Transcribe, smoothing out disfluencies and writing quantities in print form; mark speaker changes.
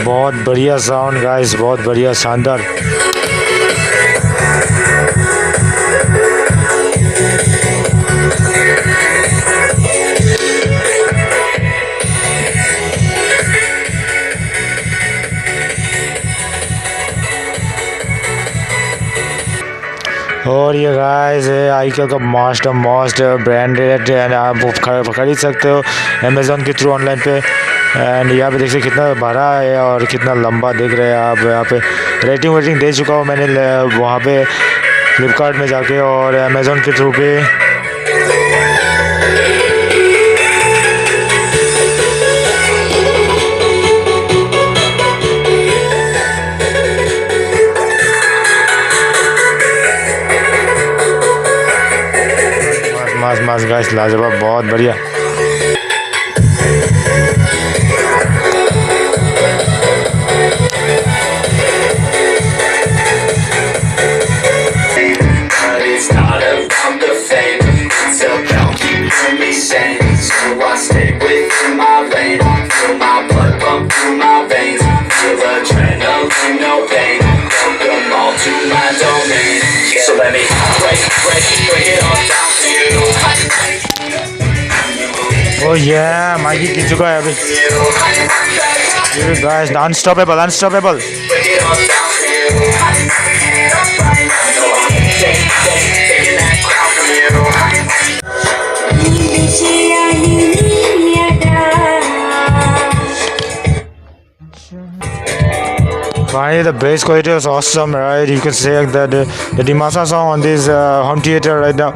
Speaker 1: बहुत बढ़िया sound guys, बहुत बढ़िया, शानदार। और ये गाइस है आईक्यू का मोस्ट ब्रांडेड एंड आप खरीद सकते हो अमेज़ॉन के थ्रू ऑनलाइन पे। एंड यहाँ पे देख सकते कितना बड़ा है और कितना लंबा दिख रहा है। आप यहाँ पे रेटिंग दे चुका हूँ मैंने वहाँ पे फ्लिपकार्ट में जाके और अमेज़ॉन के थ्रू पे। मस्त गाइस, लाजवाब, बहुत बढ़िया। Oh yeah, माइकी गिर चुका है अभी। Guys, unstoppable. Finally, the bass quality was awesome, right? You can say that the Dimasa song on this home theater right now.